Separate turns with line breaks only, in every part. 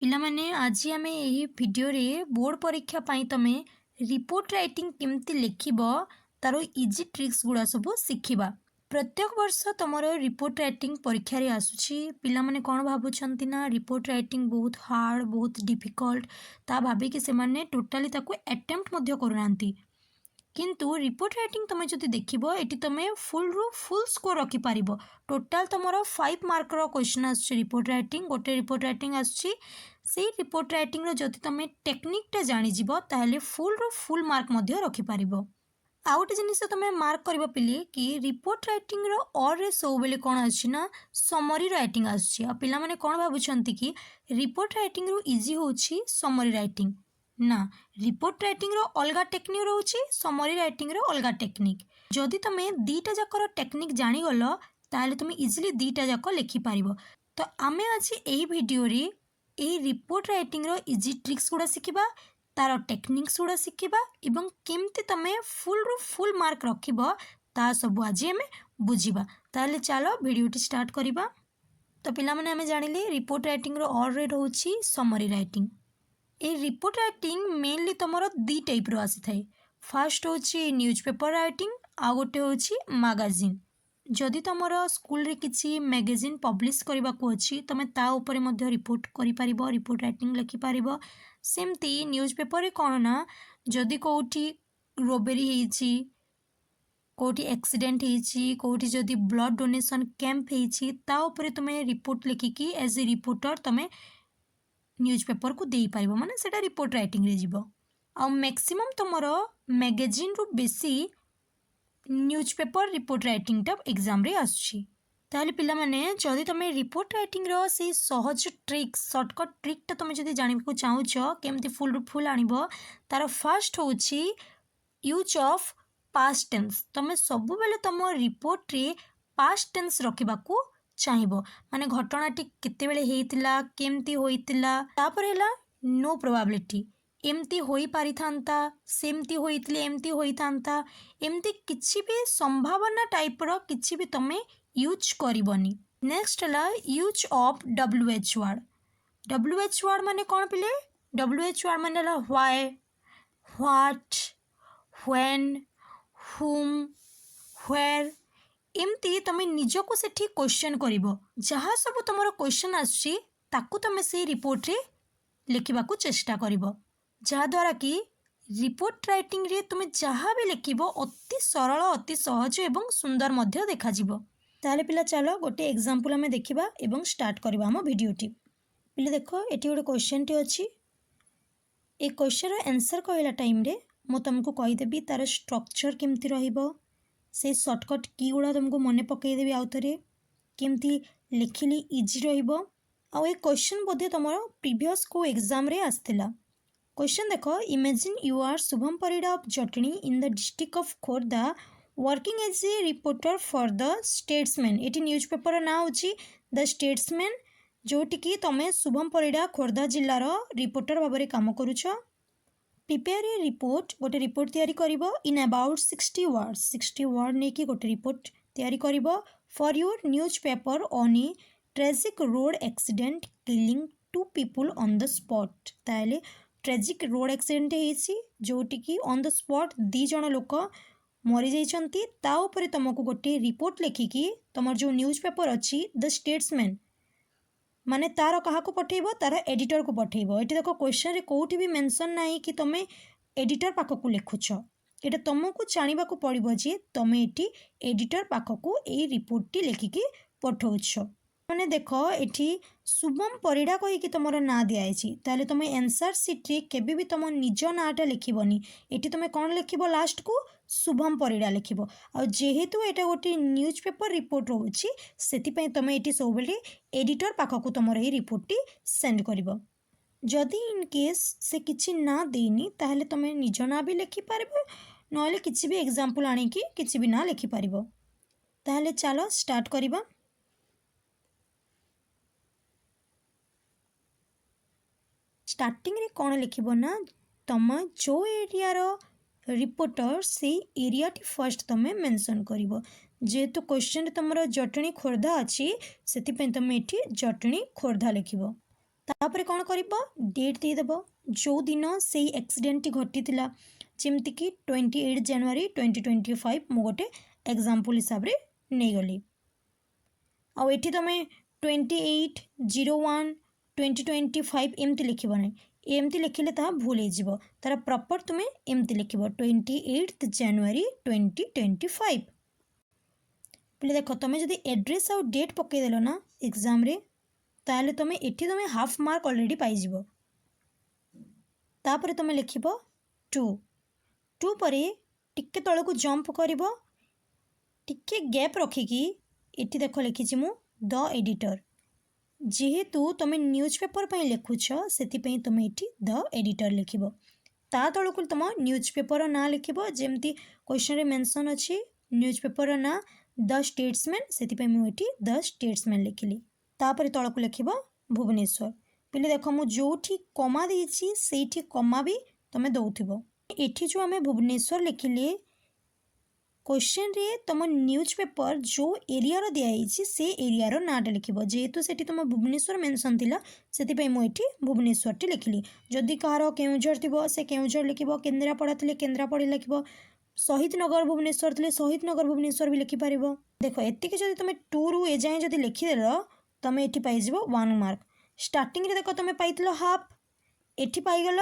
पिलामाने आज आम यही भिडियो बोर्ड परीक्षा पाई तमे रिपोर्ट राइटिंग केमती लिखब तार इजी ट्रिक्स गुड़ा सब शिखा। प्रत्येक वर्ष तुम रिपोर्ट राइटिंग परीक्षा आसूची पिला माने कौन भावुंट ना रिपोर्ट राइटिंग बहुत हार्ड बहुत डिफिकल्ट ता भाविकी से टोटाली अटेम्प्ट करूना। किंतु रिपोर्ट राइटिंग तुम जो देख ये तुम फुल रु फुल स्कोर रखिपार। टोटाल तुम 5 मार्क क्वेश्चन आस रिपोर्ट राइटिंग गोटे रिपोर्ट राइटिंग आसी रिपोर्ट राइटिंग जदि तुम टेक्निकटा जानीज ताहले फुल रु फुल मार्क रखिपार। आउ गोटे जिनिस तुम मार्क कर पिले कि रिपोर्ट राइटिंग रे सब बेले कौन आना समरी राइटिंग आसला मैंने कौन भावुं कि रिपोर्ट राइटिंग रु इजी हो समरी राइटिंग ना रिपोर्ट राइटिंग रो अलगा टेक्निक रोचे समरी राइटिंग रो अलगा टेक्निक। जदि तुमे दीटा जाकर टेक्निक जानीगल ताहले तुम इजिली दीटा जाक लिखिपार। तो आमे आज यही भिडियो रे यही रिपोर्ट राइटिंग रो इजी ट्रिक्स गुड़ा शिखा तार टेक्निक्स गुड़ा शिखा एवं केमती तुमे फुल रु फुल मार्क रखिब ता सब आज आम बुझा। ताहले चलो भिडियोटी स्टार्ट करिबा। तो पिला माने आमे जानिले रिपोर्ट राइटिंग रो और रे रहउची समरी राइटिंग। ए रिपोर्ट राइटिंग मेनली तुम दी टाइप रो आसी थाए। फास्ट होची न्यूज पेपर राइटिंग आ गोटे होची मैगजीन। जदि तुम स्कूल रे किसी मैगजीन पब्लिश करने को अच्छी तुम ता ऊपर मध्य रिपोर्ट करिपारिबो रिपोर्ट राइटिंग लिखिपारिबो। सेमती न्यूज पेपर रे कौन ना जदि कोठी रोबेरी होईची कोठी एक्सीडेंट होईची कोठी जदि ब्लड डोनेशन कैंप होईची ता ऊपर तुमे रिपोर्ट लिखिकी एज ए रिपोर्टर तुमे न्यूज पेपर को दे पारिबो माने सेटा रिपोर्ट राइटिंग रे जीवो। आ मैक्सिमम तुमर मैगजीन रु बेसी न्यूज पेपर रिपोर्ट राइटिंग टा एग्जाम रे आसुची। ताहले पिला माने जदि तुमे रिपोर्ट राइटिंग रो से सहज ट्रिक शॉर्टकट ट्रिक टा तुमे जदि जानि को चाहुचो केमती फुल रु फुल आनिबो तार फास्ट होची यूज ऑफ पास्ट टेंस। तुमे सब बेले तुम रिपोर्ट रे पास्ट टेंस रखिबा को चाहिबो माने घटनाटी केतेबेले हेइतिला केमती होइतिला तापर हैला नो प्रोबेबिलिटी एमती होई पारिथांता सेमती होइतिले एमती होइथांता एमती किछि भी संभावना टाइप रो किछि भी तमे यूज करिवनी। नेक्स्ट हैला use of WH word. WH word माने कौन पिले डब्ल्यूएच वर्ड माने हैला व्हाई व्हाट व्हेन हुम व्हेयर एमती तुम निजको से क्वेश्चन करिवो जहाँ सब तुम क्वेश्चन आसुची ताकू तुम से रिपोर्ट रे लिखा चेष्टा करिवो जहाँद्वारा कि रिपोर्ट राइटिंग रे तुम जहाँ भी लिखिबो अति सरल अति सहज एवं सुंदर मध्य देखा जिवो। ताहले पिला चलो गोटे एग्जांपल आमे देखिबा एवं स्टार्ट करबा हम भिडियोटी। पिले देखो एटी गोटे क्वेश्चन टी अछि ए क्वेश्चन रो आंसर कहला टाइम रे मो तुमको कहि देबी तार स्ट्रक्चर केमती रहिबो से शॉर्टकट की गुड़ा तुमको मन पकईदेवी आउ थे केमती लिखिली इजी रहिबो। आ ए क्वेश्चन बोधे तुम प्रीवियस को एग्जाम रे आसथिला। क्वेश्चन देखो imagine you are Shubham Parida of Jatni in the district of Khordha working as a reporter for the Statesman. एटी न्यूज पेपर ना होची द स्टेट्समैन जोटिकी तुम शुभम परिड़ा खोर्धा जिल्लार रिपोर्टर भाव में काम करुछ। प्रिपेयर ए रिपोर्ट गोटे रिपोर्ट तैयारी करिवो इन अबाउट 60 वर्ड नहीं कि गोटे रिपोर्ट तैयारी करिवो for your newspaper on a tragic road accident killing 2 people on the spot. ताहले ट्रेजिक रोड एक्सीडेंट होईची जोटिकी ऑन द स्पॉट 2 जण लोक मरी जाइछंती ता ऊपर तुमको गोटे रिपोर्ट लिखिकी तुमर जो न्यूज पेपर अच्छी द स्टेट्समैन माने तार कहा को पठेबो तार एडिटर को पठेबो। एटी देखो क्वेश्चन रे कोठी भी मेंशन नाही कि तुमे एडिटर पाख को लिखुछ एटा तुमको जानिबा को पड़िबो जे तुमे एटी एडिटर पाख को ए रिपोर्ट टी लिखिकी पठौछ। माने देखो एटी शुभम परिड़ा कहि कि तुमर ना दियाइछि ताले तुमे आंसर शीट रे केबे भी तुम निज नाटा लिखिबोनी एटी तुमे कोन लिखिबो लास्ट को शुभम परिड़ा लिखिबो। आ जेहेतु एटा गोटे न्यूज पेपर रिपोर्ट रोची सेति पई तुमे एटी सब बेले एडिटर पाख को तुमर ए रिपोर्ट टी सेंड करिवो। जदि इन केस से किछि ना देनी ताहले तुमे निज ना भी लिखि पारिबो नहले किछि भी एग्जांपल आनी कि किछि भी ना लिखि पारिबो। ताहले चलो स्टार्ट करिबा। स्टार्टिंग रे कौन लिखिबो ना तुम जो एरिया रो रिपोर्टर से एरिया टी फर्स्ट तुमे मेंशन करिवो जेहेतु क्वेश्चन तुम जटनी खोर्धा अच्छी से तुम ये जटनी खोर्धा लिखिबो। तापर कौन कर डेट देदेव जो दिन से एक्सीडेंट घटी जमीक 28 जनवरी 2025 मु गोटे एग्जाम्पल हिसाब से नहीं गली आठी तुम 28/01/2025 एमती लिखब ना एमती लिखिले ता भूल हो तार प्रॉपर तुम्हें एमती लिख 28 जनवरी 2025 बोले देख तुम्हें जब एड्रेस आउ डेट पकईदेल ना एग्जाम रे ताले तुम्हें एठी तुम्हें हाफ मार्क ऑलरेडी पाइज तापर तुम्हें लिख 2 पर टिके तल को जंप कर टिके गैप रखिकी एठी देख लिखी मु द एडिटर जेहेतु तुम न्यूज पेपर पर लिखुछ से तुम्हें ये द एडिटर लिख ता तल को तुम न्यूज पेपर ना लिख जमती क्वेश्चन रे मेंशन अच्छी न्यूज पेपर ना द स्टेट्समैन से मुझे द स्टेट्समैन लिखिली तापर तल को लिख भुवनेश्वर बोले देख मु जो कमा देती से कमा भी तुम्हें दौथब ये जो आम भुवनेश्वर लिखिले क्वेश्चन रे तुम न्यूज पेपर जो एरिया दिखाई से एरिया नाटा लिख जेहेतु से तुम भुवनेश्वर मेंशन थिला से मुझे भुवनेश्वर टी लिखिली जदि कहार केउझर थी से केउझर लिख केन्द्रापड़ा थे केन्द्रापड़ा लिख शहीद नगर भुवनेश्वर थे शहीद नगर भुवनेश्वर भी लिखिपार देख एतिक जब तुम 2 रू ए जाए जब लिखिदेल तुम ये पाइज 1 मार्क स्टार्टिंग रे देख तुम पाइल हाफ एटी पाइगल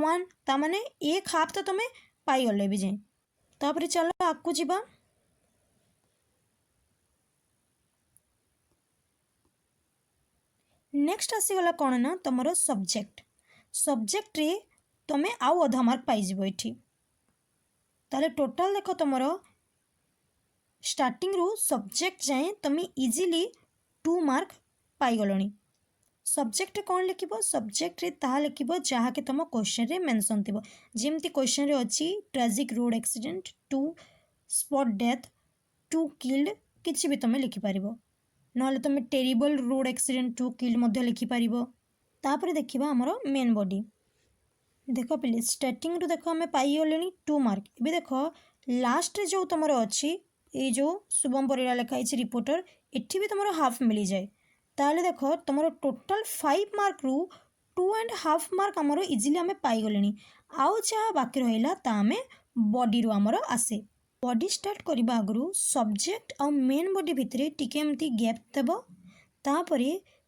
1 ताने एक हाफ तो तुम पाइगल भी जाए तापर चलो आगू जीवा नेक्स्ट आसीगला कौन ना तुम सब्जेक्ट रे तुम आउ अधा मार्क पाइज ये ताले टोटाल देख तुम स्टार्टिंग रू सब्जेक्ट जाए तुम इजिली 2 मार्क पाइगलणी सब्जेक्ट कौन लिख सब्जेक्ट रे ताहा लिख जहाँ कि तुम क्वेश्चन रे मेंशन थी जमती क्वेश्चन रे अच्छी tragic road accident 2 spot death 2 killed किसी भी तुम लिखिपार ना तुम टेरिबल रोड एक्सीडेंट 2 किल्ड लिखिपार तापर देखा आमर मेन बॉडी देख पे स्टार्टिंग रू देख आम पाइगले 2 मार्क ये देख लास्ट रे जो तुम अच्छी ये जो शुभम परिड़ा लिखाई रिपोर्टर एटी भी तुम हाफ मिल जाए ताले देख तुम टोटाल 5 मार्क रू 2.5 मार्क आमर इजिली आम पाइगले आउ जहाँ बाकी रहा आम बॉडी रू आमर आसे बॉडी स्टार्ट करने आगु सब्जेक्ट आ मेन बॉडी भितर टिके एमती गैप देव तापर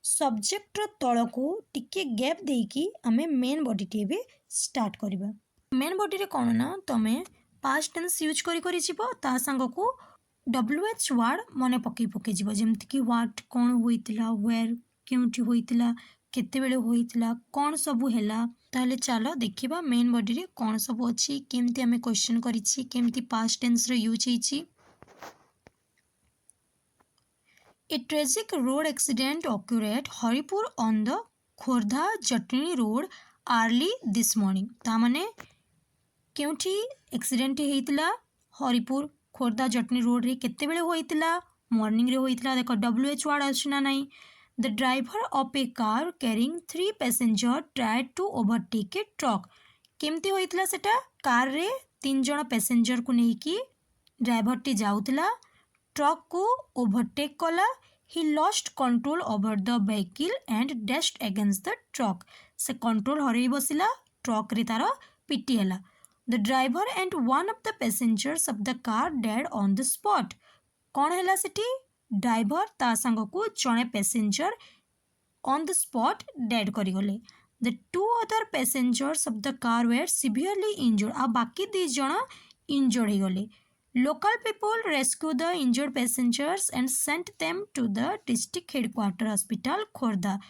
सब्जेक्ट तल को टिके गैप देकी आम मेन बॉडी टी भी स्टार्ट करवा मेन बॉडी रे कौन ना तुम पास्ट टेंस यूज करी ता सांग को WH वार्ड मन पकई पकई जीव जमती कि व्हाट कौन होइतिला वेयर क्योंठी होइतिला केतेबेले होइतिला कौन सबू हैला ताले चलो देखिबा मेन बॉडी रे कौन सबू अच्छी केमती आमे क्वेश्चन करिछि केमती पास्ट टेंस रे यूज होइछि a tragic road accident occurred at Haripur on the Khordha Jatni road early this morning ता माने क्योंठी एक्सीडेंट हेइतिला हरिपुर खोर्धा जटनी रोड रे केते बेले होइतिला मॉर्निंग रे होइतिला देखो WH वार्ड आछना नाही the driver of a car carrying 3 passenger tried to overtake a truck केमती होइतिला सेटा कार रे 3 जण पैसेंजर को नेकी ड्राइवर टी जाउतिला ट्रक को ओवरटेक कला he lost control over the vehicle and dashed against the truck से कंट्रोल हरई बसिला ट्रक रे तार पिटी हैला The driver and one of the passengers of the car died on the spot. कौन हैला सेठी driver ता संग को जणे passenger on the spot dead करी गले The 2 other passengers of the car were severely injured. आ बाकी 2 जण injured ही गले Local people rescued the injured passengers and sent them to the district headquarter hospital Khordha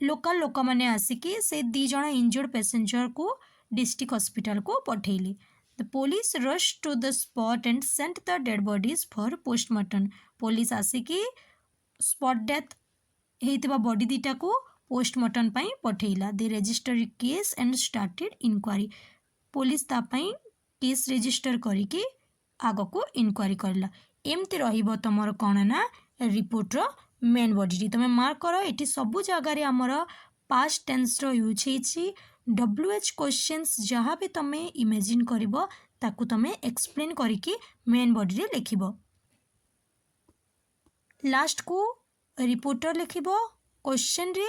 local लोक माने आसिकी से 2 जण injured passenger को डिस्ट्रिक्ट हॉस्पिटल को पठेली the police rush to the spot and sent the dead bodies for postmortem police आसिकी spot death हेइतिबा बॉडी दीटा को पोस्टमार्टम पई पठेला they register case and started inquiry police ता पई केस रजिस्टर करिके आगो को इंक्वायरी करला एमती रहिबो तमर कोन ना रिपोर्ट रो मेन बॉडी तुम मार्क करो एटी सब जगह रे हमर पास्ट टेंस रो यूज हेछि WH क्वेश्चंस जहाँ भी तुम इमेजिन करिबो ताकू तुम एक्सप्लेन करिकी मेन बॉडी रे लिखिबो लास्ट को रिपोर्टर लिखिबो क्वेश्चन रे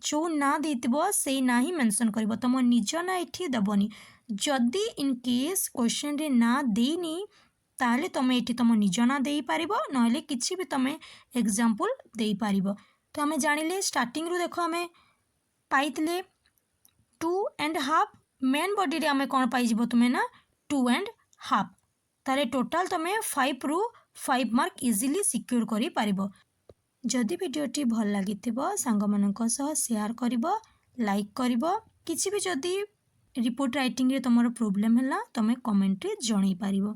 जो ना देइतिबो सेई ना ही मेंशन करिवो तुम निज ना एठी दबनी जदि इन केस क्वेश्चन रे ना देनी ताहले तुम एठी तुम निज ना देई पारिबो नहले किछि भी तुम एग्जांपल देई पारिबो। तो आमे जानिले स्टार्टिंग रु देखो आमे पाइतले 2.5 मेन बॉडी रे आमे कोन पाई जिवो तुमे ना 2.5 तारे टोटल तुमे 5 रु 5 मार्क इजीली सिक्योर करि पारिबो। जदि भिडियोटी भल लागिथिबो सांगमानंक सह शेयर करिबो लाइक करिबो किछि भी जदि रिपोर्ट राइटिंग रे तमरो प्रॉब्लम हैला तमे कमेंट रे जणाई पारिबो।